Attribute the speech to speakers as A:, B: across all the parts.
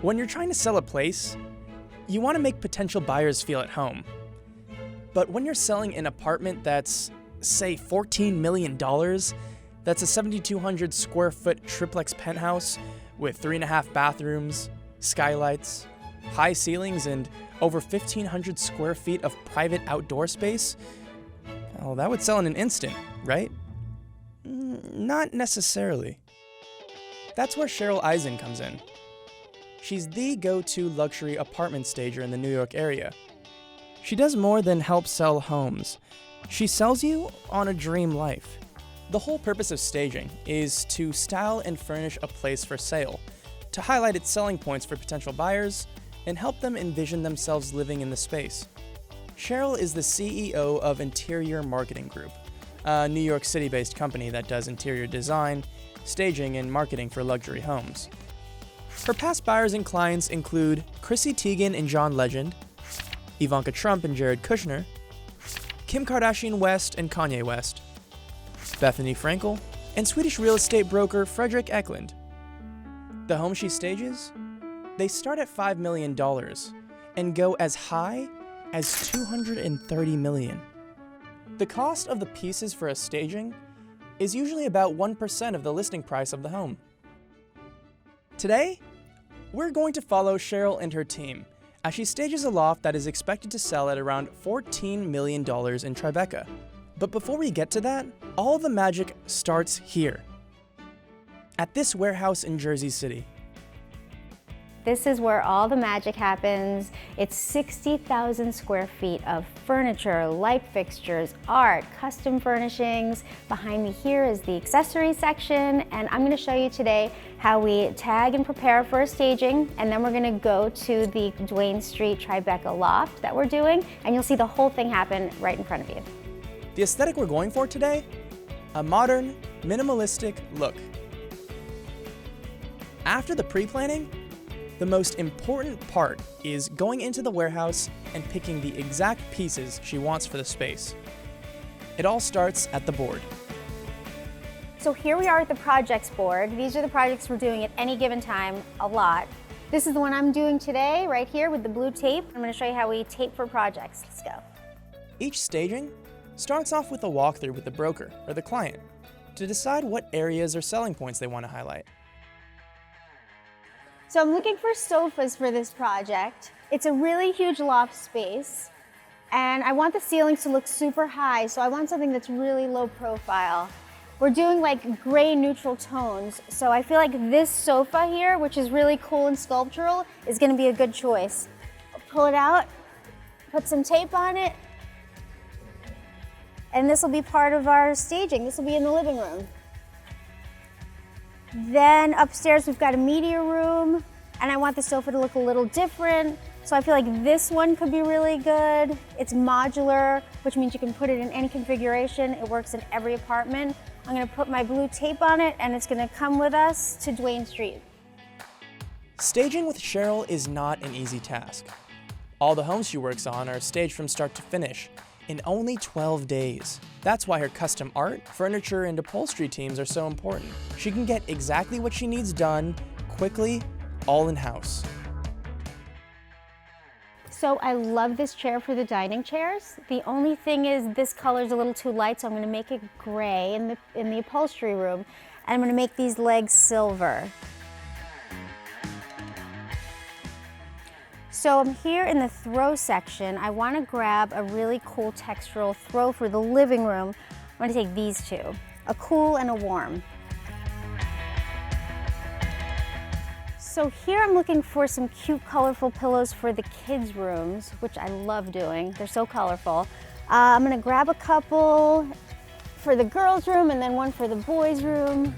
A: When you're trying to sell a place, you want to make potential buyers feel at home. But when you're selling an apartment that's, say, $14 million, that's a 7,200 square foot triplex penthouse with 3.5 bathrooms, skylights, high ceilings, and over 1,500 square feet of private outdoor space, well, that would sell in an instant, right? Not necessarily. That's where Cheryl Eisen comes in. She's the go-to luxury apartment stager in the New York area. She does more than help sell homes. She sells you on a dream life. The whole purpose of staging is to style and furnish a place for sale, to highlight its selling points for potential buyers, and help them envision themselves living in the space. Cheryl is the CEO of Interior Marketing Group, a New York City-based company that does interior design, staging, and marketing for luxury homes. Her past buyers and clients include Chrissy Teigen and John Legend, Ivanka Trump and Jared Kushner, Kim Kardashian West and Kanye West, Bethenny Frankel, and Swedish real estate broker Fredrik Eklund. The homes she stages? They start at $5 million and go as high as $230 million. The cost of the pieces for a staging is usually about 1% of the listing price of the home. Today, we're going to follow Cheryl and her team as she stages a loft that is expected to sell at around $14 million in Tribeca. But before we get to that, all the magic starts here, at this warehouse in Jersey City.
B: This is where all the magic happens. It's 60,000 square feet of furniture, light fixtures, art, custom furnishings. Behind me here is the accessory section, and I'm gonna show you today how we tag and prepare for a staging, and then we're gonna go to the Duane Street Tribeca loft that we're doing, and you'll see the whole thing happen right in front of you.
A: The aesthetic we're going for today? A modern, minimalistic look. After the pre-planning, the most important part is going into the warehouse and picking the exact pieces she wants for the space. It all starts at the board.
B: So here we are at the projects board. These are the projects we're doing at any given time, a lot. This is the one I'm doing today, right here with the blue tape. I'm gonna show you how we tape for projects. Let's go.
A: Each staging starts off with a walkthrough with the broker or the client to decide what areas or selling points they want to highlight.
B: So I'm looking for sofas for this project. It's a really huge loft space, and I want the ceilings to look super high, so I want something that's really low profile. We're doing like gray neutral tones, so I feel like this sofa here, which is really cool and sculptural, is gonna be a good choice. I'll pull it out, put some tape on it, and this will be part of our staging. This will be in the living room. Then upstairs we've got a media room, and I want the sofa to look a little different, so I feel like this one could be really good. It's modular, which means you can put it in any configuration. It works in every apartment. I'm gonna put my blue tape on it, and it's gonna come with us to Duane Street.
A: Staging with Cheryl is not an easy task. All the homes she works on are staged from start to finish in only 12 days. That's why her custom art, furniture, and upholstery teams are so important. She can get exactly what she needs done, quickly, all in-house.
B: So I love this chair for the dining chairs. The only thing is this color's a little too light, so I'm gonna make it gray in the upholstery room, and I'm gonna make these legs silver. So I'm here in the throw section. I want to grab a really cool textural throw for the living room. I'm going to take these two, a cool and a warm. So here I'm looking for some cute, colorful pillows for the kids' rooms, which I love doing. They're so colorful. I'm going to grab a couple for the girls' room and then one for the boys' room.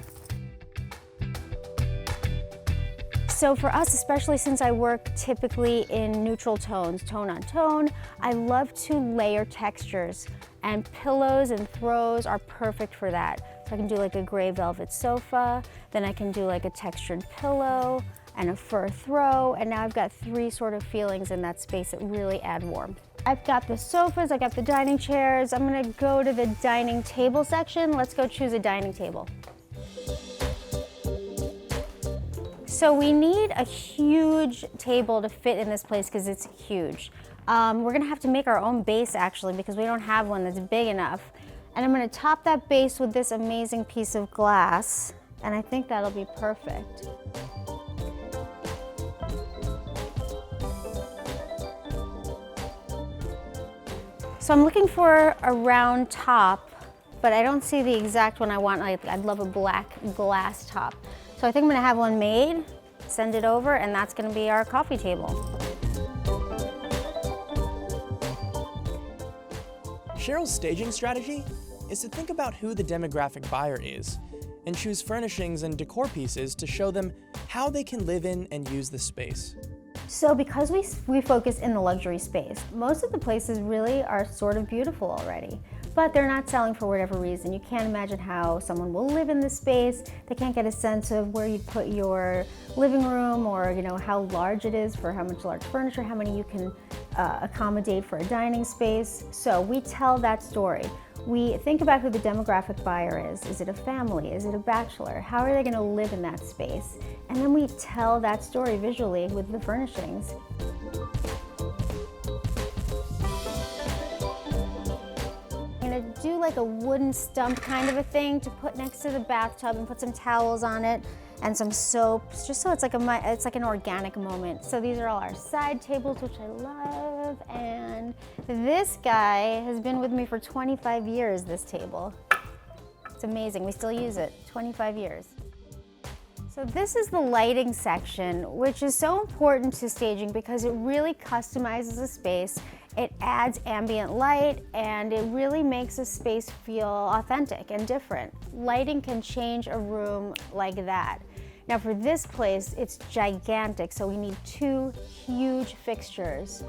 B: So for us, especially since I work typically in neutral tones, tone on tone, I love to layer textures, and pillows and throws are perfect for that. So I can do like a gray velvet sofa, then I can do like a textured pillow and a fur throw, and now I've got three sort of feelings in that space that really add warmth. I've got the sofas, I got the dining chairs. I'm gonna go to the dining table section. Let's go choose a dining table. So we need a huge table to fit in this place because it's huge. We're gonna have to make our own base actually because we don't have one that's big enough. And I'm gonna top that base with this amazing piece of glass, and I think that'll be perfect. So I'm looking for a round top, but I don't see the exact one I want. I'd love a black glass top. So I think I'm gonna have one made, send it over, and that's gonna be our coffee table.
A: Cheryl's staging strategy is to think about who the demographic buyer is and choose furnishings and decor pieces to show them how they can live in and use the space.
B: So because we focus in the luxury space, most of the places really are sort of beautiful already, but they're not selling for whatever reason. You can't imagine how someone will live in this space. They can't get a sense of where you'd put your living room or how large it is for how much large furniture, how many you can accommodate for a dining space. So we tell that story. We think about who the demographic buyer is. Is it a family? Is it a bachelor? How are they going to live in that space? And then we tell that story visually with the furnishings. I'm going to do like a wooden stump kind of a thing to put next to the bathtub and put some towels on it and some soaps, just so it's like an organic moment. So these are all our side tables, which I love, and this guy has been with me for 25 years, this table. It's amazing, we still use it, 25 years. So this is the lighting section, which is so important to staging because it really customizes a space. It adds ambient light and it really makes a space feel authentic and different. Lighting can change a room like that. Now for this place, it's gigantic, so we need 2 huge fixtures.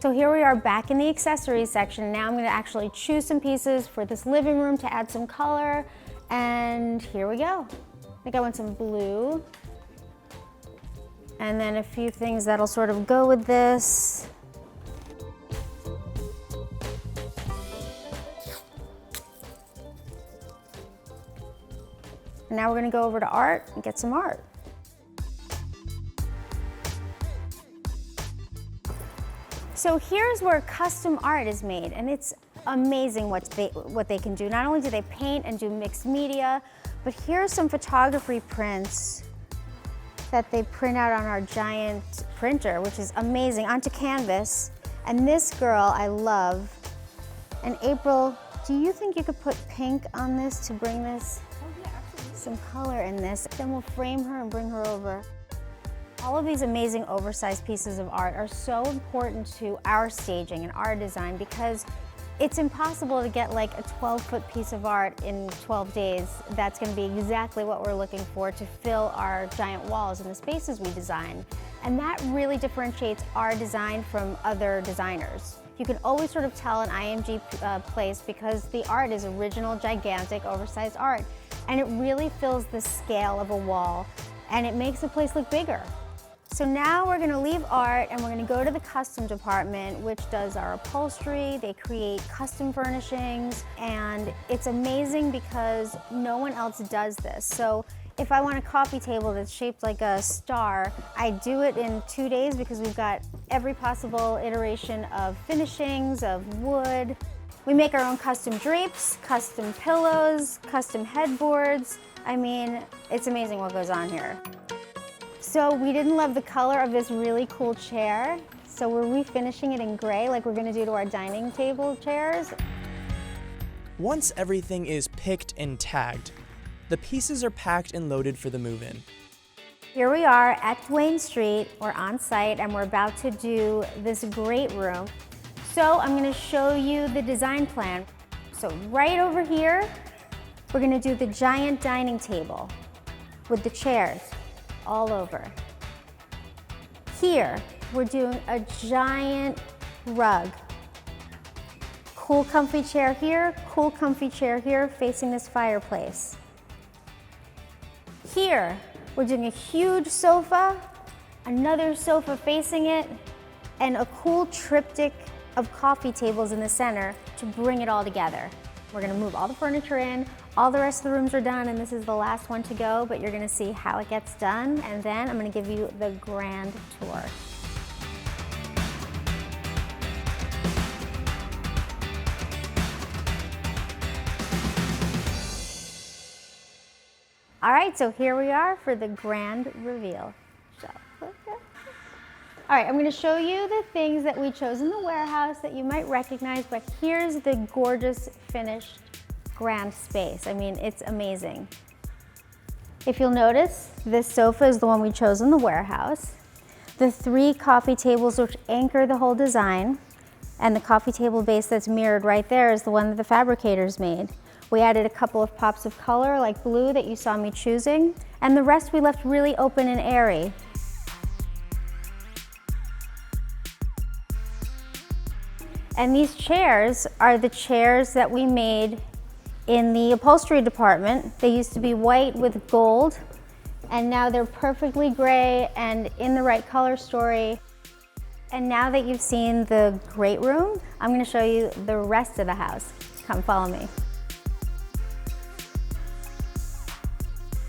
B: So here we are back in the accessories section. Now I'm gonna actually choose some pieces for this living room to add some color, and here we go. I think I want some blue, and then a few things that'll sort of go with this. And now we're gonna go over to art and get some art. So here's where custom art is made, and it's amazing what they can do. Not only do they paint and do mixed media, but here's some photography prints that they print out on our giant printer, which is amazing, onto canvas. And this girl I love. And April, do you think you could put pink on this to bring this? Some color in this, then we'll frame her and bring her over. All of these amazing oversized pieces of art are so important to our staging and our design because it's impossible to get like a 12-foot piece of art in 12 days. That's going to be exactly what we're looking for to fill our giant walls and the spaces we design. And that really differentiates our design from other designers. You can always sort of tell an IMG place because the art is original, gigantic, oversized art. And it really fills the scale of a wall and it makes the place look bigger. So now we're gonna leave art and we're gonna go to the custom department, which does our upholstery. They create custom furnishings, and it's amazing because no one else does this. So if I want a coffee table that's shaped like a star, I do it in 2 days because we've got every possible iteration of finishings, of wood. We make our own custom drapes, custom pillows, custom headboards. I mean, it's amazing what goes on here. So we didn't love the color of this really cool chair, so we're refinishing it in gray like we're gonna do to our dining table chairs.
A: Once everything is picked and tagged, the pieces are packed and loaded for the move-in.
B: Here we are at Duane Street, we're on site and we're about to do this great room. So I'm gonna show you the design plan. So right over here, we're gonna do the giant dining table with the chairs all over. Here, we're doing a giant rug. Cool comfy chair here, cool comfy chair here facing this fireplace. Here, we're doing a huge sofa, another sofa facing it, and a cool triptych of coffee tables in the center to bring it all together. We're gonna move all the furniture in, All the rest of the rooms are done, and this is the last one to go, but you're gonna see how it gets done, and then I'm gonna give you the grand tour. All right, so here we are for the grand reveal. All right, I'm gonna show you the things that we chose in the warehouse that you might recognize, but here's the gorgeous finished grand space. I mean, it's amazing. If you'll notice, this sofa is the one we chose in the warehouse. The 3 coffee tables which anchor the whole design, and the coffee table base that's mirrored right there is the one that the fabricators made. We added a couple of pops of color like blue that you saw me choosing, and the rest we left really open and airy. And these chairs are the chairs that we made in the upholstery department. They used to be white with gold, and now they're perfectly gray and in the right color story. And now that you've seen the great room, I'm gonna show you the rest of the house. Come follow me.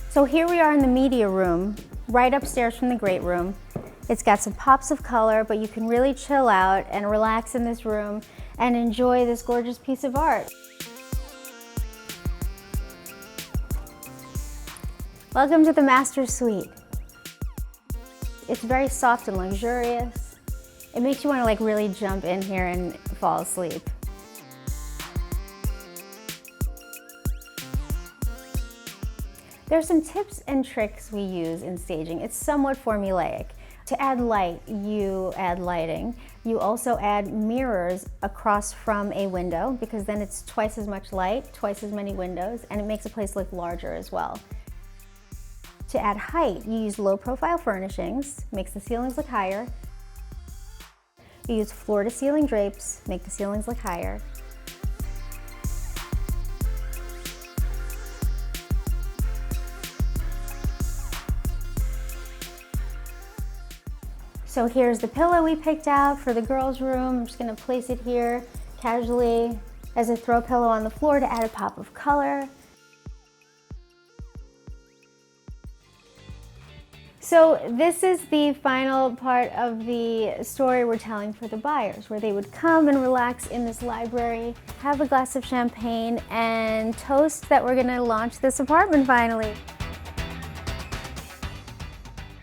B: So here we are in the media room, right upstairs from the great room. It's got some pops of color, but you can really chill out and relax in this room and enjoy this gorgeous piece of art. Welcome to the master suite. It's very soft and luxurious. It makes you want to like really jump in here and fall asleep. There's some tips and tricks we use in staging. It's somewhat formulaic. To add light, you add lighting. You also add mirrors across from a window because then it's twice as much light, twice as many windows, and it makes a place look larger as well. To add height, you use low profile furnishings, makes the ceilings look higher. You use floor to ceiling drapes, make the ceilings look higher. So here's the pillow we picked out for the girls' room. I'm just gonna place it here casually as a throw pillow on the floor to add a pop of color. So this is the final part of the story we're telling for the buyers, where they would come and relax in this library, have a glass of champagne, and toast that we're gonna launch this apartment finally.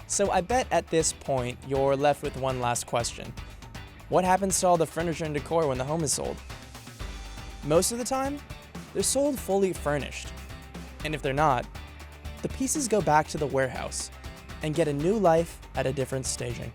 A: So I bet at this point, you're left with one last question. What happens to all the furniture and decor when the home is sold? Most of the time, they're sold fully furnished. And if they're not, the pieces go back to the warehouse and get a new life at a different staging.